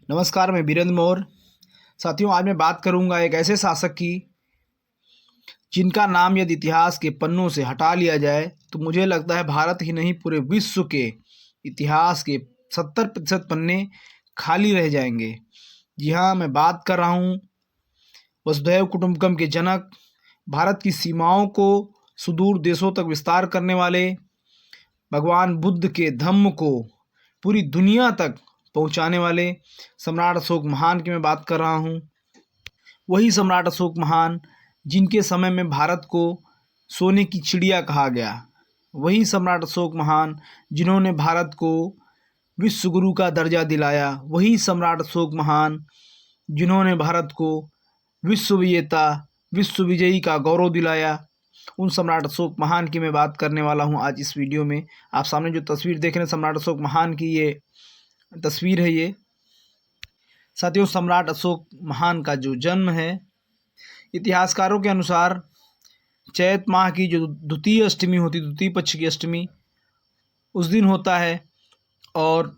नमस्कार, मैं बीरेंद्र मौर्य। साथियों, आज मैं बात करूंगा एक ऐसे शासक की जिनका नाम यदि इतिहास के पन्नों से हटा लिया जाए तो मुझे लगता है भारत ही नहीं पूरे विश्व के इतिहास के 70% पन्ने खाली रह जाएंगे। जी हाँ, मैं बात कर रहा हूँ वसुधैव कुटुंबकम के जनक, भारत की सीमाओं को सुदूर देशों तक विस्तार करने वाले, भगवान बुद्ध के धम्म को पूरी दुनिया तक पहुंचाने वाले सम्राट अशोक महान की मैं बात कर रहा हूं। वही सम्राट अशोक महान जिनके समय में भारत को सोने की चिड़िया कहा गया। वही सम्राट अशोक महान जिन्होंने भारत को विश्व गुरु का दर्जा दिलाया। वही सम्राट अशोक महान जिन्होंने भारत को विश्व विजेता, विश्व विजयी का गौरव दिलाया। उन सम्राट अशोक महान की मैं बात करने वाला हूं आज इस वीडियो में। आप सामने जो तस्वीर देख रहे हैं सम्राट अशोक महान की, ये तस्वीर है। ये साथियों, सम्राट अशोक महान का जो जन्म है, इतिहासकारों के अनुसार चैत माह की जो द्वितीय अष्टमी होती, द्वितीय पक्ष की अष्टमी, उस दिन होता है। और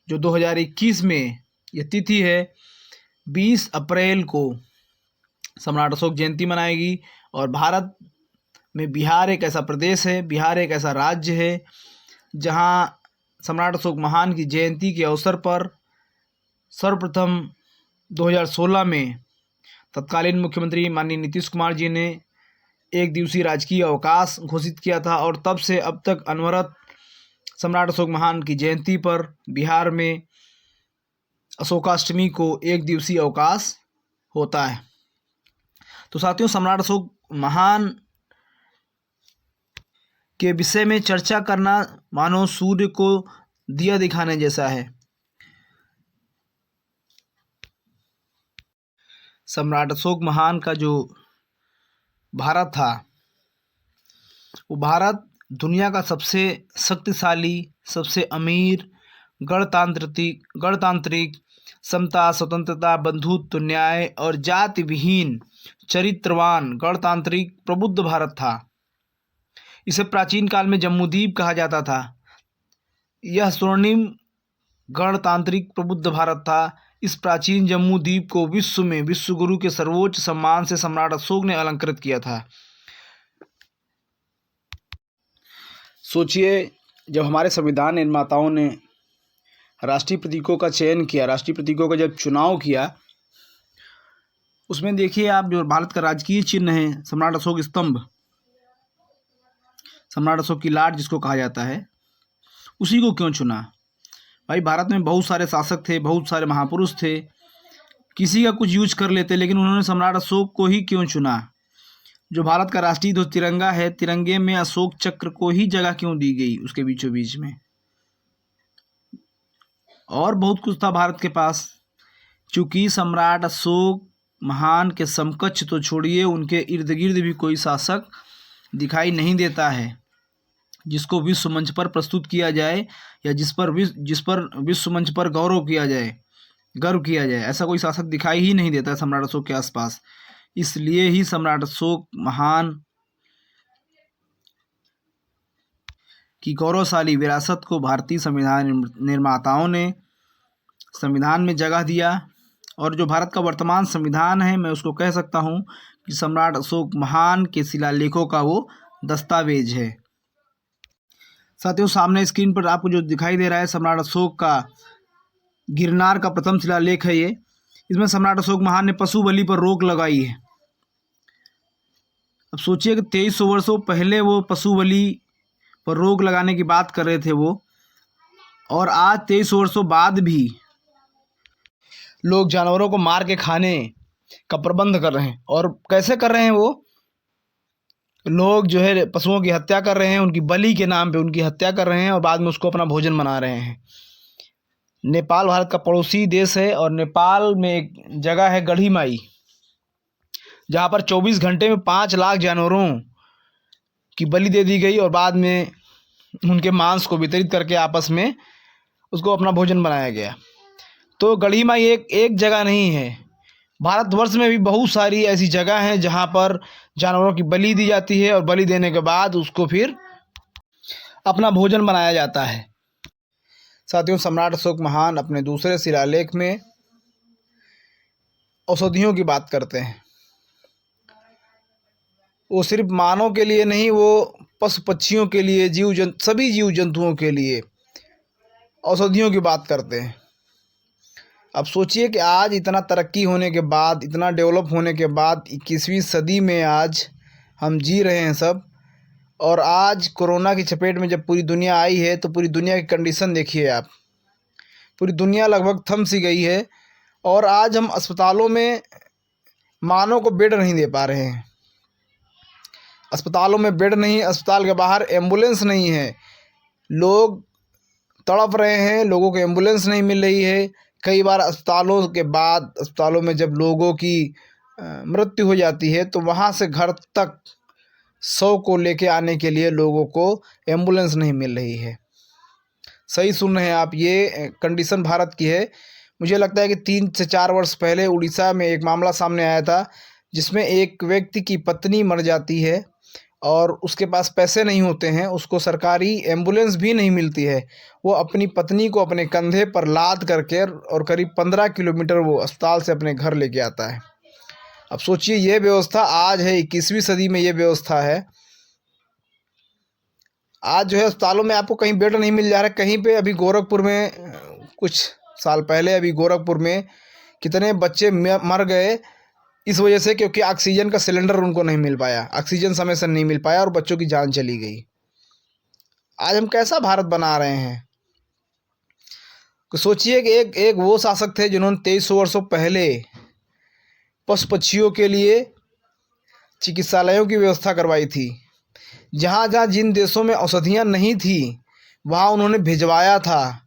जो 2021 में यह तिथि है, 20 अप्रैल को सम्राट अशोक जयंती मनाएगी। और भारत में बिहार एक ऐसा प्रदेश है, बिहार एक ऐसा राज्य है जहां सम्राट अशोक महान की जयंती के अवसर पर सर्वप्रथम 2016 में तत्कालीन मुख्यमंत्री माननीय नीतीश कुमार जी ने एक दिवसीय राजकीय अवकाश घोषित किया था। और तब से अब तक अनवरत सम्राट अशोक महान की जयंती पर बिहार में अशोकाष्टमी को एक दिवसीय अवकाश होता है। तो साथियों, सम्राट अशोक महान के विषय में चर्चा करना मानो सूर्य को दिया दिखाने जैसा है। सम्राट अशोक महान का जो भारत था, वो भारत दुनिया का सबसे शक्तिशाली, सबसे अमीर, गणतांत्रिक, समता, स्वतंत्रता, बंधुत्व, न्याय और जाति विहीन, चरित्रवान, गणतांत्रिक, प्रबुद्ध भारत था। इसे प्राचीन काल में जम्बूद्वीप कहा जाता था। यह स्वर्णिम गणतांत्रिक प्रबुद्ध भारत था। इस प्राचीन जम्बूद्वीप को विश्व में विश्व गुरु के सर्वोच्च सम्मान से सम्राट अशोक ने अलंकृत किया था। सोचिए, जब हमारे संविधान निर्माताओं ने राष्ट्रीय प्रतीकों का चयन किया, राष्ट्रीय प्रतीकों का जब चुनाव किया, उसमें देखिए आप, जो भारत का राजकीय चिन्ह है सम्राट अशोक स्तंभ, सम्राट अशोक की लाट जिसको कहा जाता है, उसी को क्यों चुना? भाई, भारत में बहुत सारे शासक थे, बहुत सारे महापुरुष थे, किसी का कुछ यूज कर लेते, लेकिन उन्होंने सम्राट अशोक को ही क्यों चुना? जो भारत का राष्ट्रीय ध्वज तिरंगा है, तिरंगे में अशोक चक्र को ही जगह क्यों दी गई उसके बीचों बीच में? और बहुत कुछ था भारत के पास। चूंकि सम्राट अशोक महान के समकक्ष तो छोड़िए, उनके इर्द गिर्द भी कोई शासक दिखाई नहीं देता है जिसको विश्व मंच पर प्रस्तुत किया जाए, या जिस पर विश्व मंच पर गर्व किया जाए। ऐसा कोई शासक दिखाई ही नहीं देता है सम्राट अशोक के आसपास। इसलिए ही सम्राट अशोक महान की गौरवशाली विरासत को भारतीय संविधान निर्माताओं ने संविधान में जगह दिया। और जो भारत का वर्तमान संविधान है, मैं उसको कह सकता हूँ कि सम्राट अशोक महान के शिलालेखों का वो दस्तावेज है। साथियों, सामने स्क्रीन पर आपको जो दिखाई दे रहा है, सम्राट अशोक का गिरनार का प्रथम शिलालेख है ये। इसमें सम्राट अशोक महान ने पशु बलि पर रोक लगाई है। अब सोचिए कि 2300 वर्षों पहले वो पशु बलि पर रोक लगाने की बात कर रहे थे वो, और आज 2300 वर्षों बाद भी लोग जानवरों को मार के खाने का प्रबंध कर रहे हैं। और कैसे कर रहे हैं? वो लोग जो है पशुओं की हत्या कर रहे हैं, उनकी बलि के नाम पे उनकी हत्या कर रहे हैं और बाद में उसको अपना भोजन बना रहे हैं। नेपाल भारत का पड़ोसी देश है, और नेपाल में एक जगह है गढ़ी माई, जहाँ पर 24 घंटे में 5 लाख जानवरों की बलि दे दी गई और बाद में उनके मांस को वितरित करके आपस में उसको अपना भोजन बनाया गया। तो गढ़ी माई एक जगह नहीं है, भारतवर्ष में भी बहुत सारी ऐसी जगह हैं जहाँ पर जानवरों की बलि दी जाती है, और बलि देने के बाद उसको फिर अपना भोजन बनाया जाता है। साथियों, सम्राट अशोक महान अपने दूसरे शिलालेख में औषधियों की बात करते हैं। वो सिर्फ मानव के लिए नहीं, वो पशु पक्षियों के लिए, सभी जीव जंतुओं के लिए औषधियों की बात करते हैं। अब सोचिए कि आज इतना तरक्की होने के बाद, इतना डेवलप होने के बाद 21वीं सदी में आज हम जी रहे हैं सब, और आज कोरोना की चपेट में जब पूरी दुनिया आई है तो पूरी दुनिया की कंडीशन देखिए आप। पूरी दुनिया लगभग थम सी गई है और आज हम अस्पतालों में मानव को बेड नहीं दे पा रहे हैं। अस्पतालों में बेड नहीं, अस्पताल के बाहर एम्बुलेंस नहीं है, लोग तड़प रहे हैं, लोगों को एम्बुलेंस नहीं मिल रही है। कई बार अस्पतालों में जब लोगों की मृत्यु हो जाती है तो वहाँ से घर तक शव को लेके आने के लिए लोगों को एम्बुलेंस नहीं मिल रही है। सही सुन रहे हैं आप, ये कंडीशन भारत की है। मुझे लगता है कि 3 से 4 वर्ष पहले उड़ीसा में एक मामला सामने आया था जिसमें एक व्यक्ति की पत्नी मर जाती है और उसके पास पैसे नहीं होते हैं, उसको सरकारी एम्बुलेंस भी नहीं मिलती है। वो अपनी पत्नी को अपने कंधे पर लाद करके और करीब 15 किलोमीटर वो अस्पताल से अपने घर लेके आता है। अब सोचिए, ये व्यवस्था आज है, 21वीं सदी में ये व्यवस्था है। आज जो है अस्पतालों में आपको कहीं बेड नहीं मिल जा रहा है। कहीं पे अभी गोरखपुर में कुछ साल पहले अभी गोरखपुर में कितने बच्चे मर गए इस वजह से, क्योंकि ऑक्सीजन का सिलेंडर उनको नहीं मिल पाया, ऑक्सीजन समय से नहीं मिल पाया और बच्चों की जान चली गई। आज हम कैसा भारत बना रहे हैं। तो सोचिए कि एक वो शासक थे जिन्होंने 2300 वर्षों पहले पशु पक्षियों के लिए चिकित्सालयों की व्यवस्था करवाई थी। जहाँ जहाँ जिन देशों में औषधियाँ नहीं थी वहाँ उन्होंने भिजवाया था,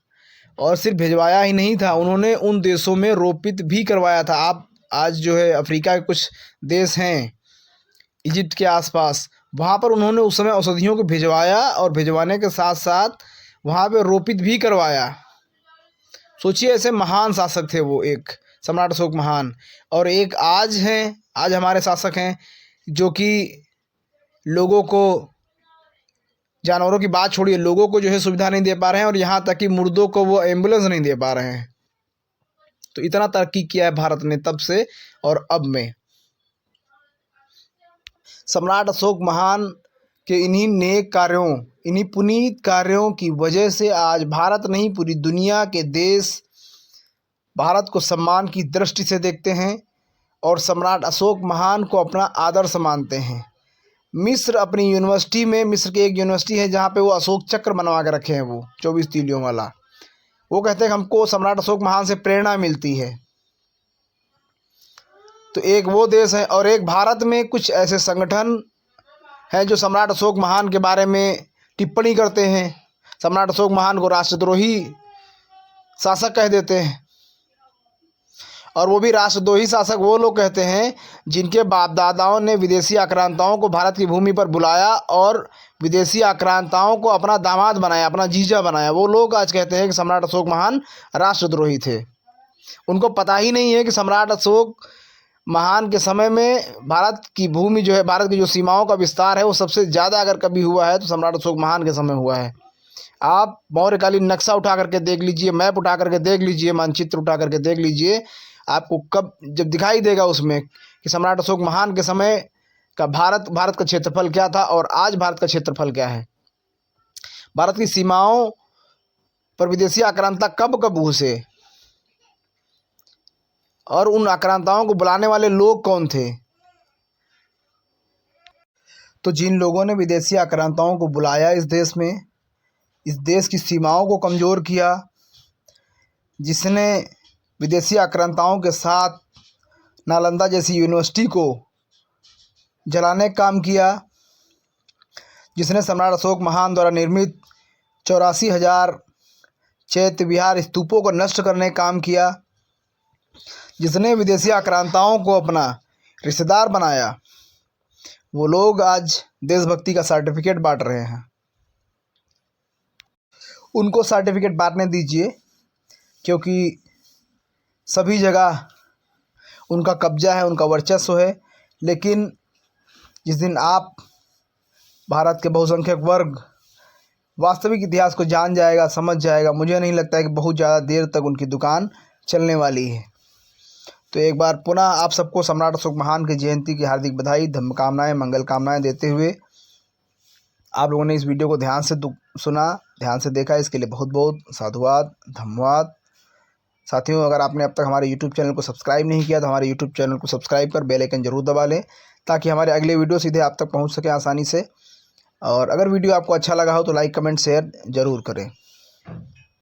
और सिर्फ भिजवाया ही नहीं था, उन्होंने उन देशों में रोपित भी करवाया था। आप आज जो है अफ्रीका के कुछ देश हैं इजिप्ट के आसपास, वहाँ पर उन्होंने उस समय औषधियों को भिजवाया और भिजवाने के साथ साथ वहाँ पे रोपित भी करवाया। सोचिए, ऐसे महान शासक थे वो, एक सम्राट अशोक महान। और एक आज हमारे शासक हैं जो कि लोगों को, जानवरों की बात छोड़िए, लोगों को जो है सुविधा नहीं दे पा रहे हैं, और यहाँ तक कि मुर्दों को वो एम्बुलेंस नहीं दे पा रहे हैं। तो इतना तरक्की किया है भारत ने तब से और अब में। सम्राट अशोक महान के इन्हीं नेक कार्यों, इन्हीं पुनीत कार्यों की वजह से आज भारत नहीं, पूरी दुनिया के देश भारत को सम्मान की दृष्टि से देखते हैं और सम्राट अशोक महान को अपना आदर्श मानते हैं। मिस्र अपनी यूनिवर्सिटी में, मिस्र की एक यूनिवर्सिटी है जहाँ पे वो अशोक चक्र बनवा के रखे हैं, वो 24 तीलियों वाला। वो कहते हैं कि हमको सम्राट अशोक महान से प्रेरणा मिलती है। तो एक वो देश है, और एक भारत में कुछ ऐसे संगठन हैं जो सम्राट अशोक महान के बारे में टिप्पणी करते हैं, सम्राट अशोक महान को राष्ट्रद्रोही शासक कह देते हैं। और वो भी राष्ट्रद्रोही शासक वो लोग कहते हैं जिनके बाप दादाओं ने विदेशी आक्रांताओं को भारत की भूमि पर बुलाया और विदेशी आक्रांताओं को अपना दामाद बनाया, अपना जीजा बनाया। वो लोग आज कहते हैं कि सम्राट अशोक महान राष्ट्रद्रोही थे। उनको पता ही नहीं है कि सम्राट अशोक महान के समय में भारत की भूमि जो है, भारत की जो सीमाओं का विस्तार है, वो सबसे ज़्यादा अगर कभी हुआ है तो सम्राट अशोक महान के समय हुआ है। आप मौर्यकालीन नक्शा उठा करके देख लीजिए, मैप उठा करके देख लीजिए, मानचित्र उठा करके देख लीजिए, आपको कब जब दिखाई देगा उसमें कि सम्राट अशोक महान के समय का भारत का क्षेत्रफल क्या था और आज भारत का क्षेत्रफल क्या है। भारत की सीमाओं पर विदेशी आक्रांता कब कब घुसे और उन आक्रांताओं को बुलाने वाले लोग कौन थे। तो जिन लोगों ने विदेशी आक्रांताओं को बुलाया इस देश में, इस देश की सीमाओं को कमज़ोर किया, जिसने विदेशी आक्रांताओं के साथ नालंदा जैसी यूनिवर्सिटी को जलाने का काम किया, जिसने सम्राट अशोक महान द्वारा निर्मित 84,000 चैत्य विहार स्तूपों को नष्ट करने का काम किया, जिसने विदेशी आक्रांताओं को अपना रिश्तेदार बनाया, वो लोग आज देशभक्ति का सर्टिफिकेट बांट रहे हैं। उनको सर्टिफिकेट बांटने दीजिए, क्योंकि सभी जगह उनका कब्जा है, उनका वर्चस्व है। लेकिन जिस दिन आप, भारत के बहुसंख्यक वर्ग, वास्तविक इतिहास को जान जाएगा, समझ जाएगा, मुझे नहीं लगता है कि बहुत ज़्यादा देर तक उनकी दुकान चलने वाली है। तो एक बार पुनः आप सबको सम्राट अशोक महान की जयंती की हार्दिक बधाई, धर्मकामनाएँ, मंगल कामनाएँ देते हुए आप लोगों ने इस वीडियो को ध्यान से सुना, ध्यान से देखा, इसके लिए बहुत बहुत साधुवाद, धन्यवाद। साथियों, अगर आपने अब तक हमारे YouTube चैनल को सब्सक्राइब नहीं किया तो हमारे YouTube चैनल को सब्सक्राइब कर बेल आइकन जरूर दबा लें, ताकि हमारे अगले वीडियो सीधे आप तक पहुंच सके आसानी से। और अगर वीडियो आपको अच्छा लगा हो तो लाइक, कमेंट, शेयर ज़रूर करें।